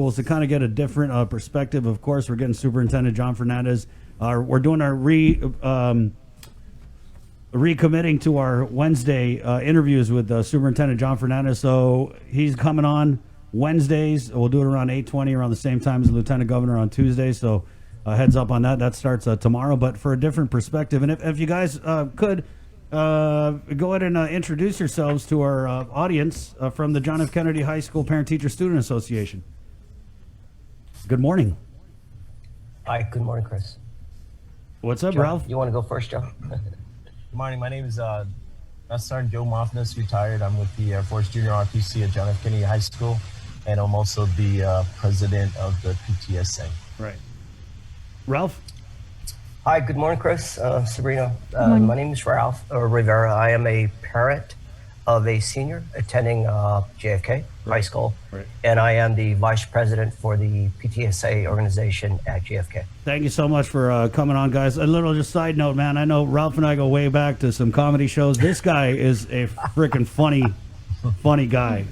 to kind of get a different perspective. Of course, we're getting Superintendent John Fernandez. We're doing our recommitting to our Wednesday interviews with Superintendent John Fernandez. So he's coming on Wednesdays. We'll do it around 8:20, around the same time as the Lieutenant Governor on Tuesday. So heads up on that. That starts tomorrow, but for a different perspective. And if you guys could go ahead and introduce yourselves to our audience from the John F. Kennedy High School Parent-Teacher-Student Association. Good morning. Hi, good morning, Chris. What's up, Joe, Ralph? You want to go first, Joe? Good morning. My name is Master Sergeant Joe Moffness, retired. I'm with the Air Force Junior ROTC at John F. Kennedy High School, and I'm also the president of the PTSA. Right. Ralph? Hi, good morning, Chris. Sabrina. My name is Ralph Rivera. I am a parent of a senior attending JFK High School, and I am the vice president for the PTSA organization at JFK. Thank you so much for coming on, guys. A little just side note, man. I know Ralph and I go way back to some comedy shows. This guy is a freaking funny guy,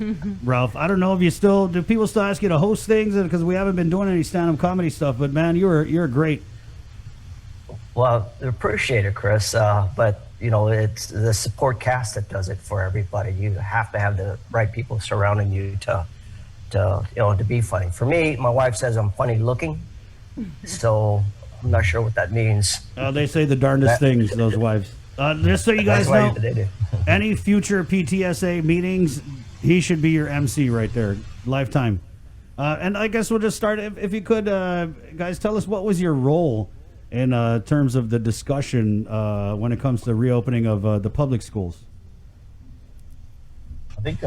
Ralph. I don't know if do people still ask you to host things? Because we haven't been doing any stand-up comedy stuff, but man, you're great. Well, I appreciate it, Chris. But you know, it's the support cast that does it for everybody. You have to have the right people surrounding you to be funny. For me, my wife says I'm funny looking, so I'm not sure what that means. They say the darndest things, those wives. Just so you guys know, any future PTSA meetings, he should be your MC right there, lifetime. And I guess we'll just start. If you could, guys, tell us what was your role in terms of the discussion when it comes to reopening of the public schools. I think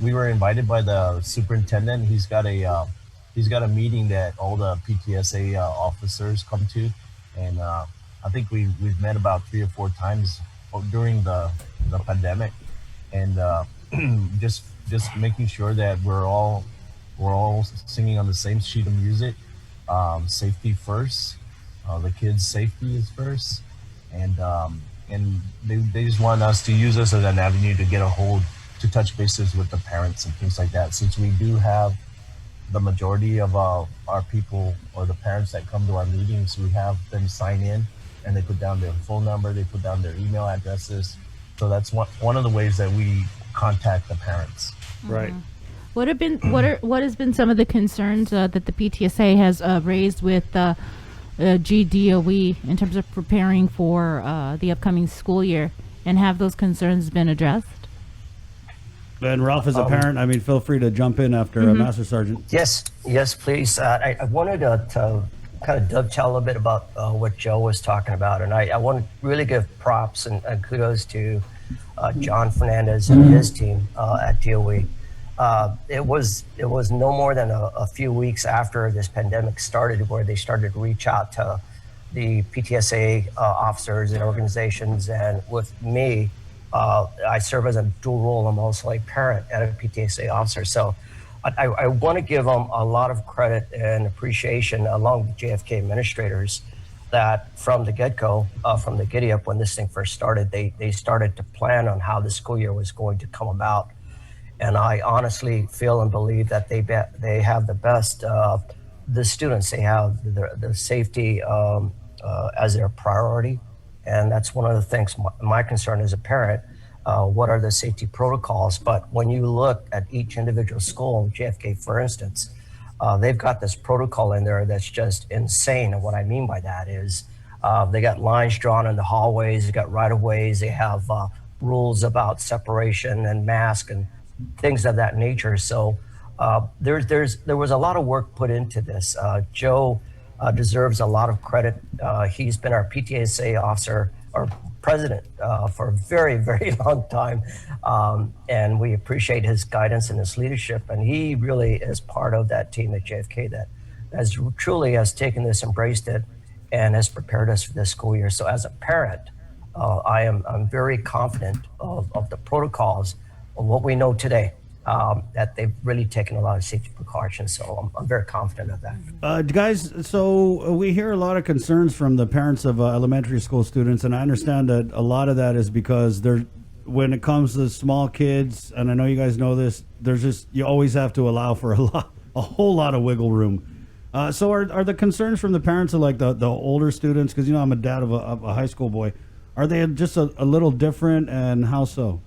we were invited by the superintendent. He's got a meeting that all the PTSA officers come to, and I think we've met about 3 or 4 times during the pandemic, and just making sure that we're all singing on the same sheet of music. Safety first. The kids' safety is first, and they just want us to use us as an avenue to get a hold, to touch bases with the parents and things like that. Since we do have the majority of our people or the parents that come to our meetings, we have them sign in and they put down their phone number, they put down their email addresses. So that's one of the ways that we contact the parents. Right. What has been some of the concerns that the PTSA has raised with GDOE in terms of preparing for the upcoming school year, and have those concerns been addressed? And Ralph, as a parent, I mean, feel free to jump in after Master Sergeant. Yes, please. I wanted to kind of dovetail a little bit about what Joe was talking about, and I want to really give props and kudos to John Fernandez and his team at DOE. It was no more than a few weeks after this pandemic started where they started to reach out to the PTSA officers and organizations. And with me, I serve as a dual role. I'm also a parent and a PTSA officer. So I want to give them a lot of credit and appreciation along with JFK administrators that from the get-go, from the giddy-up when this thing first started, they started to plan on how the school year was going to come about. And I honestly feel and believe that they have the best, the students, they have the safety as their priority. And that's one of the things, my concern as a parent, what are the safety protocols? But when you look at each individual school, JFK, for instance, they've got this protocol in there that's just insane. And what I mean by that is they got lines drawn in the hallways, they got right-of-ways, they have rules about separation and mask and things of that nature. So there was a lot of work put into this. Joe deserves a lot of credit. He's been our PTSA officer or president for a very, very long time. And we appreciate his guidance and his leadership. And he really is part of that team at JFK that has taken this, embraced it, and has prepared us for this school year. So as a parent, I'm very confident of the protocols of what we know today, that they've really taken a lot of safety precautions. So I'm very confident of that. Guys, so we hear a lot of concerns from the parents of elementary school students, and I understand that a lot of that is because when it comes to small kids, and I know you guys know this, you always have to allow for a whole lot of wiggle room. So are the concerns from the parents of like the older students? Because I'm a dad of a high school boy. Are they just a little different, and how so?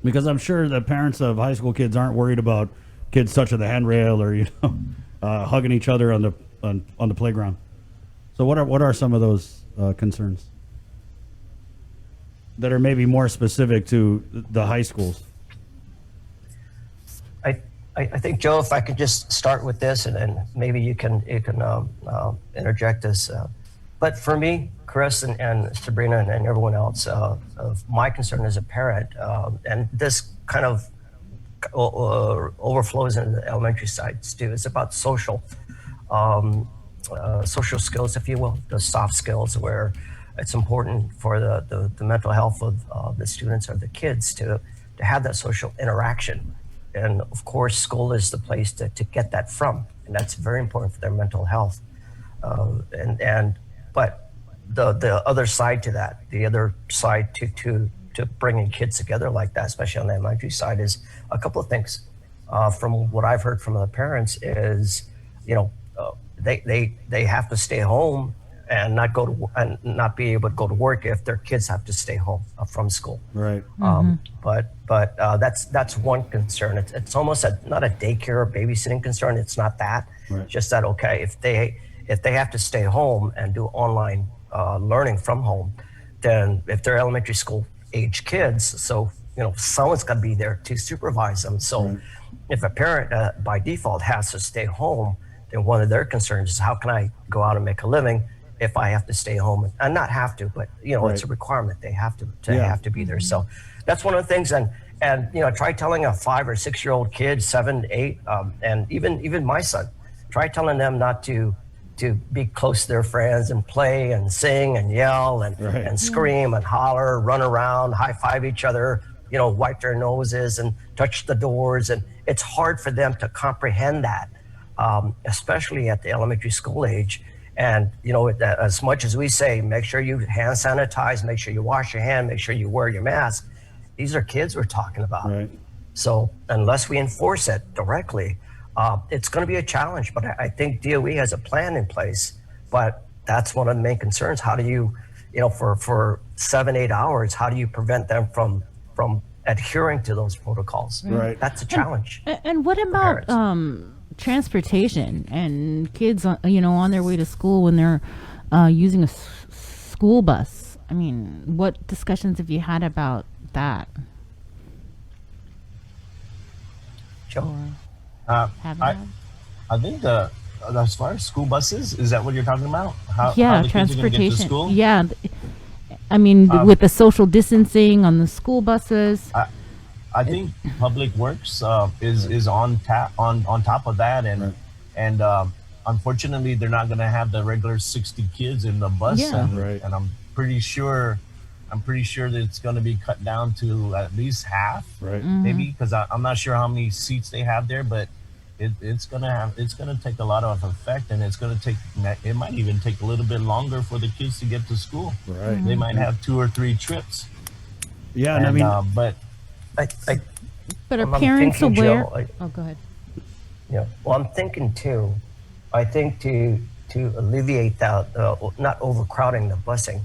Because I'm sure the parents of high school kids aren't worried about kids touching the handrail or hugging each other on the playground. So what are some of those concerns that are maybe more specific to the high schools? I think, Joe, if I could just start with this, and maybe you can interject this. But for me, Chris and Sabrina and everyone else, my concern as a parent, and this kind of overflows into the elementary sides too. It's about social skills, if you will, the soft skills, where it's important for the mental health of the students or the kids to have that social interaction. And of course, school is the place to get that from, and that's very important for their mental health. But the other side to that, the other side to bringing kids together like that, especially on the elementary side, is a couple of things. From what I've heard from the parents is, they have to stay home and not be able to go to work if their kids have to stay home from school. Right. But that's one concern. It's almost not a daycare or babysitting concern. It's not that. Right. Just that, okay, if they have to stay home and do online learning from home, then if they're elementary school age kids, so someone's got to be there to supervise them. So right. If a parent by default has to stay home, then one of their concerns is, how can I go out and make a living if I have to stay home? And not have to, but right. It's a requirement. They have to Yeah. have to be there. So that's one of the things. And try telling a 5 or 6 year old kid, 7, 8, and even my son, try telling them not to be close to their friends and play and sing and yell and right. and scream and holler, run around, high five each other, wipe their noses and touch the doors. And it's hard for them to comprehend that, especially at the elementary school age. And, as much as we say, make sure you hand sanitize, make sure you wash your hand, make sure you wear your mask, these are kids we're talking about. Right. So unless we enforce it directly, it's going to be a challenge. But I think DOE has a plan in place. But that's one of the main concerns. How do you, for 7-8 hours, how do you prevent them from adhering to those protocols? Right. That's a challenge. And what about transportation and kids, on their way to school when they're using a school bus? I mean, what discussions have you had about that? Joe? Haven't had? I think as far as school buses, is that what you're talking about? How the kids are gonna transportation. get to school? Yeah. I mean, with the social distancing on the school buses. I think Public Works is on top of that, and unfortunately they're not going to have the regular 60 kids in the bus, Yeah. Right. and I'm pretty sure that it's going to be cut down to at least half, Right. maybe, because I'm not sure how many seats they have there, but it's gonna take a lot of effect, and it might even take a little bit longer for the kids to get to school. Right. They might have 2 or 3 trips. Yeah, and I mean, but But are I'm parents thinking, aware? Joe, Oh, go ahead. Yeah. Well, I'm thinking too. I think to alleviate that, not overcrowding the busing,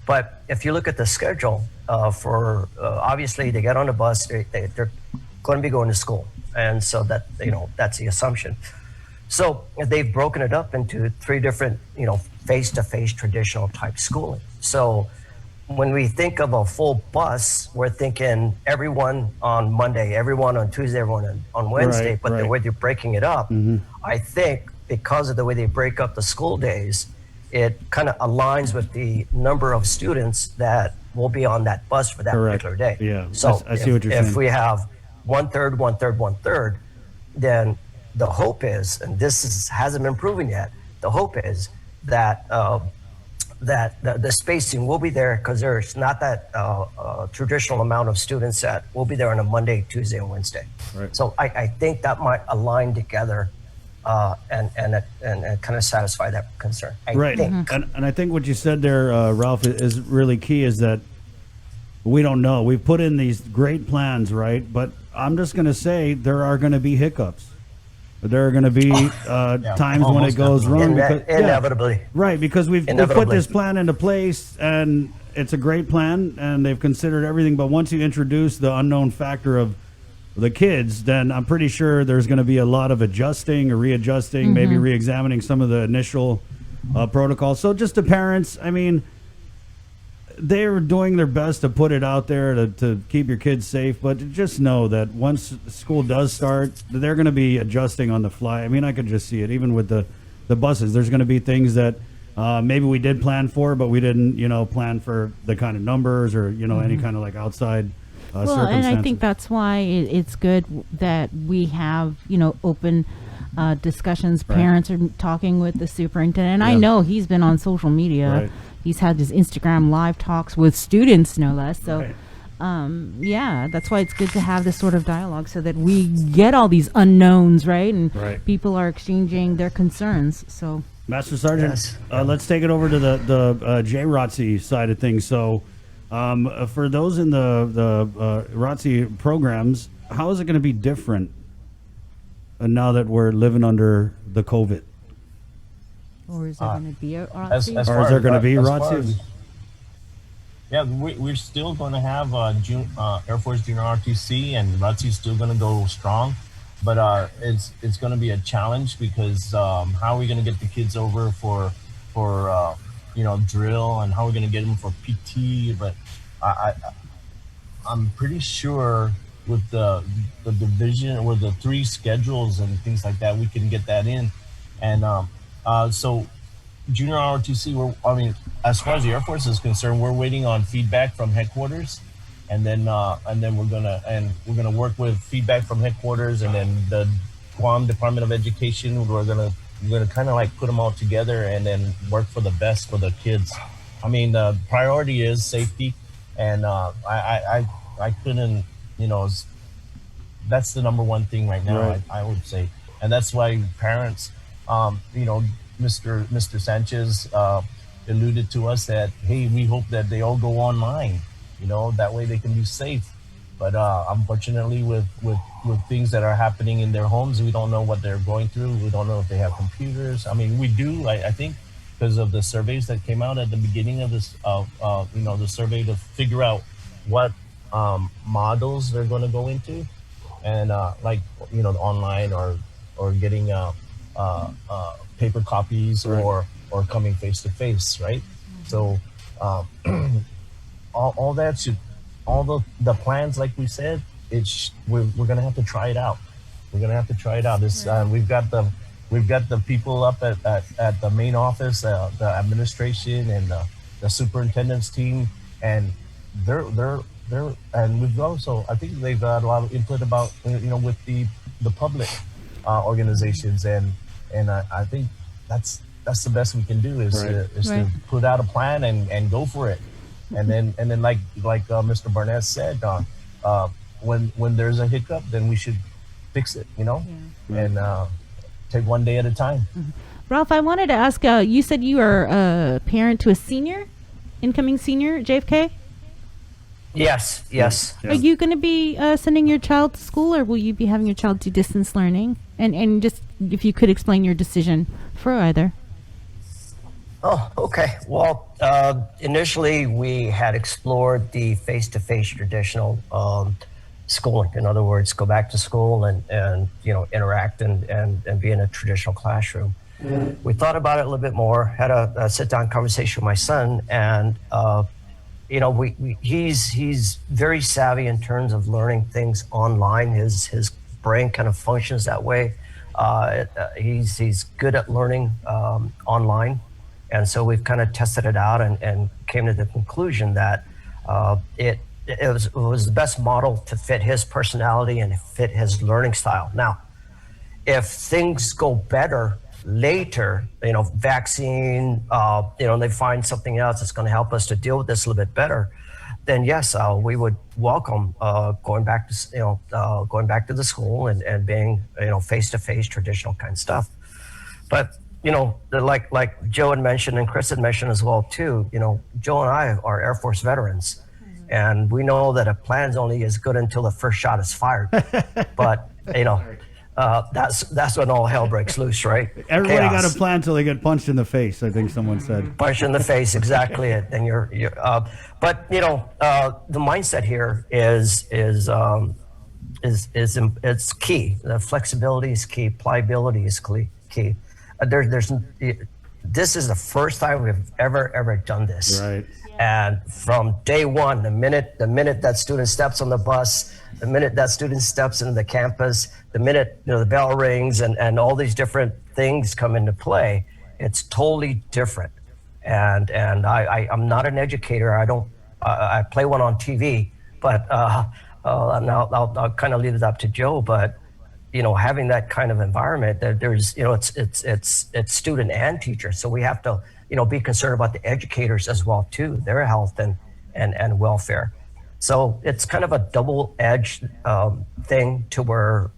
but if you look at the schedule for obviously they get on the bus, they're going to be going to school, and so that that's the assumption. So they've broken it up into 3 different face-to-face traditional type schooling. So when we think of a full bus, we're thinking everyone on Monday, everyone on Tuesday, everyone on Wednesday. Right, but the right. way they're breaking it up, I think because of the way they break up the school days, it kind of aligns with the number of students that will be on that bus for that Correct. particular day. Yeah, So I see what you're saying. if we have 1/3, 1/3, 1/3, then the hope is, and hasn't been proven yet, the hope is that the spacing will be there, because there's not that traditional amount of students that will be there on a Monday, Tuesday, and Wednesday. Right. So I think that might align together and kind of satisfy that concern. I right. think. And I think what you said there, Ralph, is really key, is that We don't know. We've put in these great plans, right? But I'm just going to say there are going to be hiccups. There are going to be times when it almost goes definitely. wrong. Because, Inevitably. right, because we've put Inevitably. this plan into place, and it's a great plan, and they've considered everything. But once you introduce the unknown factor of the kids, then I'm pretty sure there's going to be a lot of adjusting or readjusting, maybe re-examining some of the initial protocols. So just the parents, I mean, they're doing their best to put it out there to keep your kids safe, but just know that once school does start, they're going to be adjusting on the fly. I mean, I could just see it, even with the buses. There's going to be things that maybe we did plan for, but we didn't, plan for the kind of numbers or, any kind of like outside Well, circumstances. and I think that's why it's good that we have, open discussions. Right. Parents are talking with the superintendent. And I Yeah. know he's been on social media. Right. He's had his Instagram live talks with students, no less. So, Right. that's why it's good to have this sort of dialogue so that we get all these unknowns, right? And Right. people are exchanging their concerns. So, Master Sergeant, Yes. let's take it over to the JROTC side of things. So, for those in the ROTC programs, how is it going to be different now that we're living under the COVID? or is there going to be a As ROTC? Or is far there as- gonna be as far ROTC? as- Yeah, we're still going to have Air Force Junior RTC, and ROTC is still going to go strong. But it's going to be a challenge because how are we going to get the kids over for drill, and how are we going to get them for PT? But I'm pretty sure with the division or the 3 schedules and things like that, we can get that in. And so Junior ROTC, as far as the Air Force is concerned, we're waiting on feedback from headquarters, and then we're gonna work with feedback from headquarters, and then the Guam Department of Education. We're gonna kind of like put them all together and then work for the best for the kids. I mean, the priority is safety, and I couldn't, that's the number one thing right now. Right. I would say, and that's why parents, Mr. Sanchez alluded to us that, hey, we hope that they all go online, that way they can be safe. But unfortunately, with things that are happening in their homes, we don't know what they're going through. We don't know if they have computers. I mean, we do, I think, because of the surveys that came out at the beginning of this, the survey to figure out what models they're going to go into, and online or getting paper copies, Right. or coming face to face, right? So all that should, all the plans, like we said, we're gonna have to try it out. We're gonna have to try it out. This we've got the people up at the main office, the administration and the superintendent's team, and they're and we've also, I think they've got a lot of input about with the public organizations, and I think that's the best we can do is Right. to put out a plan and go for it, and then like Mr. Barnett said, when there's a hiccup, then we should fix it, and take one day at a time. Ralph, I wanted to ask, you said you are a parent to a incoming senior at JFK? Yes. Yeah. Are you going to be sending your child to school, or will you be having your child do distance learning? And just if you could explain your decision for either. Oh, okay. Well, initially we had explored the face-to-face traditional schooling. In other words, go back to school and interact and be in a traditional classroom. We thought about it a little bit more, had a sit-down conversation with my son, and he's very savvy in terms of learning things online. His brain kind of functions that way. He's good at learning online. And so we've kind of tested it out and came to the conclusion that it was the best model to fit his personality and fit his learning style. Now, if things go better later, vaccine, they find something else that's going to help us to deal with this a little bit better, then yes, we would welcome going back to the school and being face-to-face traditional kind of stuff. But like Joe had mentioned and Chris had mentioned as well too, Joe and I are Air Force veterans, and we know that a plan's only as good until the first shot is fired. But that's when all hell breaks loose, right? Everybody Chaos. got a plan till they get punched in the face, I think someone said. Punch in the face, exactly it. And but the mindset here is it's key. The flexibility is key. Pliability is key. This is the first time we've ever done this. Right. And from day one, the minute that student steps on the bus, the minute that student steps into the campus, the minute the bell rings and all these different things come into play, it's totally different. And I'm not an educator. I play one on TV, but I'll kind of leave it up to Joe. But having that kind of environment, there's it's student and teacher, so we have to be concerned about the educators as well too, their health and welfare. So it's kind of a double-edged thing to where,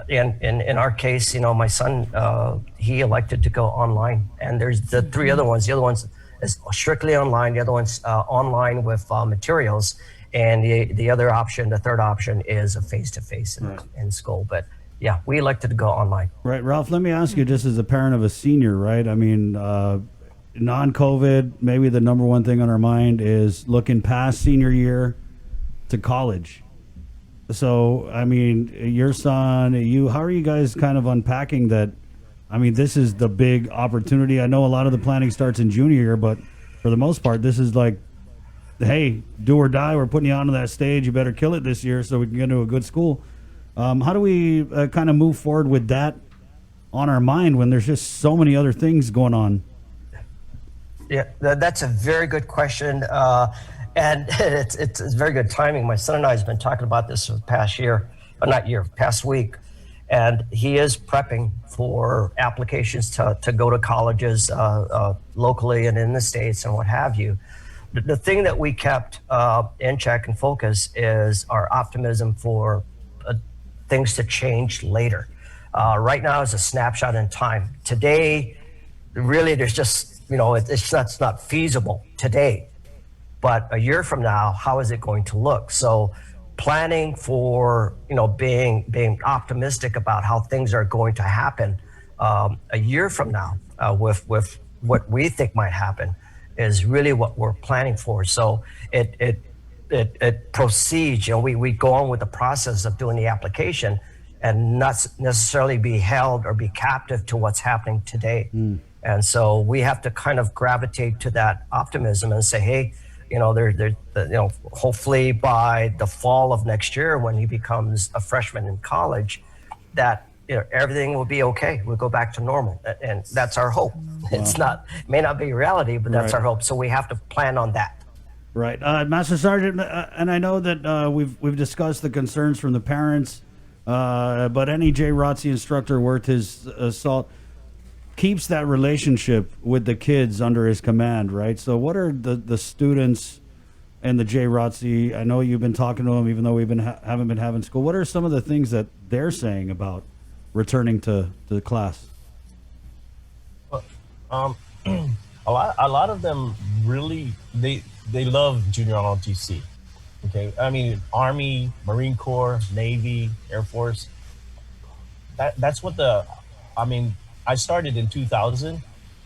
in our case, my son, he elected to go online, and there's the three other ones. The other one's is strictly online. The other one's online with materials, and the other option, the third option, is a face-to-face in school. But yeah, we elected to go online. Right, Ralph, let me ask you, just as a parent of a senior, right? I mean, non-COVID, maybe the number one thing on our mind is looking past senior year to college. So, I mean, your son, how are you guys kind of unpacking that? I mean, this is the big opportunity. I know a lot of the planning starts in junior year, but for the most part, this is like, hey, do or die. We're putting you onto that stage. You better kill it this year so we can get into a good school. How do we kind of move forward with that on our mind when there's just so many other things going on? Yeah, that's a very good question. And it's very good timing. My son and I have been talking about this for the past week. And he is prepping for applications to go to colleges locally and in the States and what have you. The thing that we kept in check and focus is our optimism for things to change later. Right now is a snapshot in time. Today, really, there's just, it's not feasible today. But a year from now, how is it going to look? So planning for, being optimistic about how things are going to happen a year from now with what we think might happen is really what we're planning for. So it proceeds, we go on with the process of doing the application and not necessarily be held or be captive to what's happening today. And so we have to kind of gravitate to that optimism and say, hey, hopefully by the fall of next year when he becomes a freshman in college, that everything will be okay. We'll go back to normal, and that's our hope. Wow. May not be reality, but that's our hope. So we have to plan on that. Right, Master Sergeant, and I know that we've discussed the concerns from the parents, but any JROTC instructor worth his salt keeps that relationship with the kids under his command, right? So what are the students and the JROTC? I know you've been talking to them, even though we've haven't been having school. What are some of the things that they're saying about returning to the class? A lot of them really they love junior ROTC. Okay, I mean Army, Marine Corps, Navy, Air Force. That's what I started in 2000,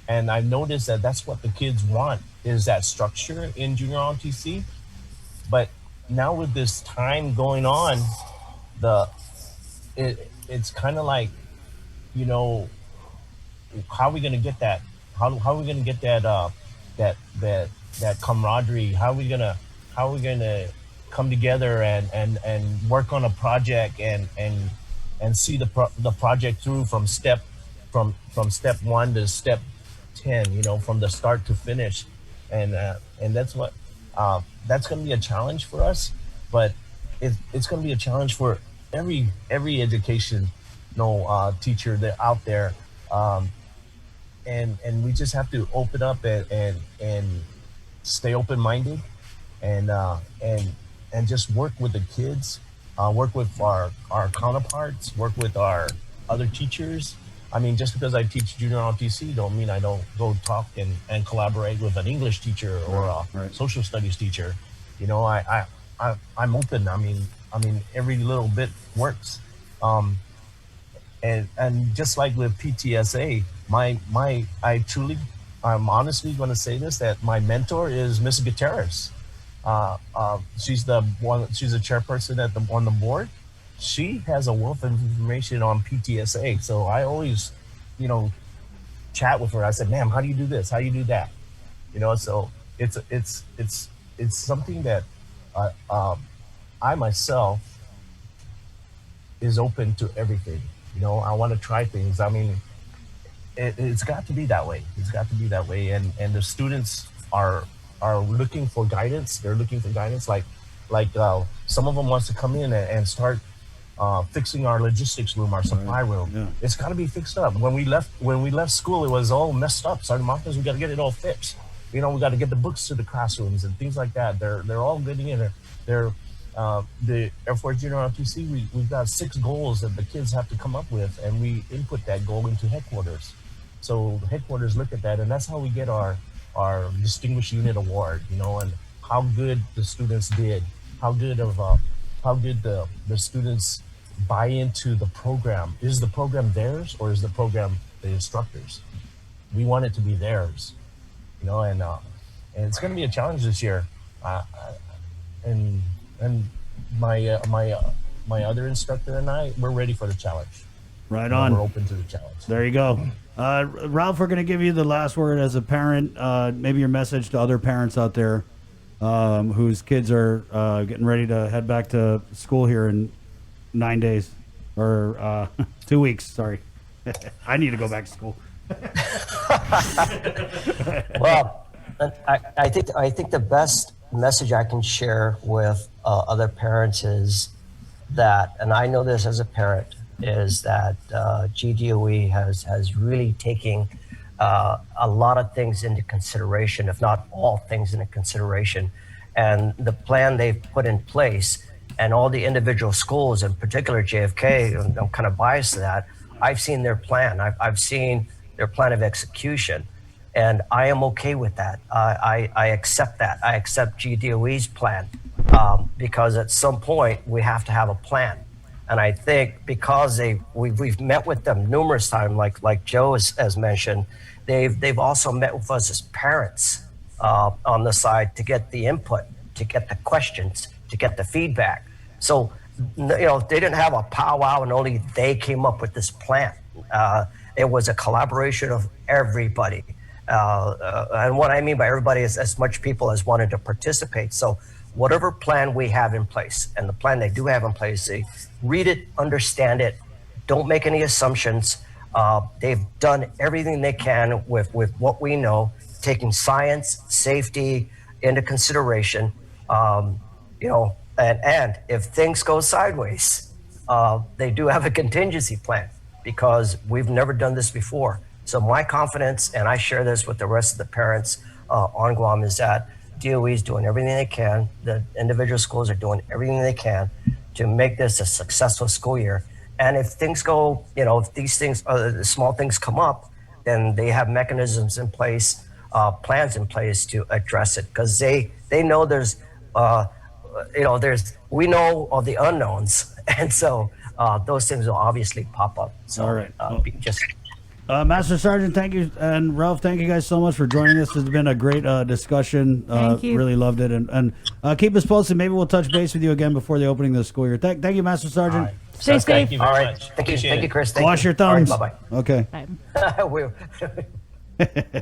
and I noticed that that's what the kids want, is that structure in junior ROTC. But now with this time going on, it's kind of like, how are we going to get that? How are we going to get that camaraderie? How are we going to come together and work on a project and see the project through from step 1 to step 10, from the start to finish, and that's what that's going to be a challenge for us, but it's going to be a challenge for every education teacher that out there, and we just have to open up and stay open-minded and just work with the kids, work with our counterparts, work with our other teachers. I mean, just because I teach junior ROTC don't mean I don't go talk and collaborate with an English teacher or a social studies teacher. I'm open. I mean, every little bit works. Um, and just like with PTSA, I truly, I'm honestly going to say this, that my mentor is Miss Gutierrez. She's the one. She's a chairperson at the on the board. She has a wealth of information on PTSA. So I always, you know, chat with her. I said, "Ma'am, how do you do this? How do you do that?" So it's something that uh, um, I myself is open to everything. I want to try things. I mean, it's got to be that way. It's got to be that way. And the students are looking for guidance. They're looking for guidance. Like some of them wants to come in and start fixing our logistics room, our supply room. Yeah. It's got to be fixed up. When we left school, it was all messed up. Sergeant Marcus, we got to get it all fixed. We got to get the books to the classrooms and things like that. They're all getting in. The Air Force Junior ROTC, we've got 6 goals that the kids have to come up with, and we input that goal into headquarters. So headquarters look at that, and that's how we get our distinguished unit award. And how good the students did, how good the students buy into the program. Is the program theirs, or is the program the instructors? We want it to be theirs, and it's going to be a challenge this year. And my other instructor and I, we're ready for the challenge. Right on. We're open to the challenge. There you go. Ralph, we're going to give you the last word as a parent. Maybe your message to other parents out there whose kids are getting ready to head back to school here in 9 days or 2 weeks. Sorry. I need to go back to school. Well, I think the best message I can share with other parents is that, and I know this as a parent, is that GDOE has really taken a lot of things into consideration, if not all things into consideration. And the plan they've put in place, and all the individual schools, in particular JFK, and I'm kind of biased to that, I've seen their plan. I've seen their plan of execution. And I am okay with that. I accept that. I accept GDOE's plan because at some point we have to have a plan. And I think because we've met with them numerous times, like Joe has mentioned, they've also met with us as parents on the side to get the input, to get the questions, to get the feedback. So they didn't have a powwow and only they came up with this plan. It was a collaboration of everybody. And what I mean by everybody is as much people as wanted to participate. So whatever plan we have in place, and the plan they do have in place, they read it, understand it, don't make any assumptions. They've done everything they can with what we know, taking science, safety into consideration. And if things go sideways, they do have a contingency plan because we've never done this before. So my confidence, and I share this with the rest of the parents on Guam, is that DOE is doing everything they can. The individual schools are doing everything they can to make this a successful school year. And if things go, if these things, small things come up, then they have mechanisms in place, plans in place to address it, because they know we know of the unknowns, and so those things will obviously pop up. So, all right. Master Sergeant, thank you, and Ralph, thank you guys so much for joining us. It's been a great discussion. Thank you. Really loved it, and keep us posted. Maybe we'll touch base with you again before the opening of the school year. Thank you, Master Sergeant. All right. Stay safe. Thank you very All right. much. Thank you, Appreciate it. Chris. Wash your thumbs. All right, Okay. Bye. bye-bye.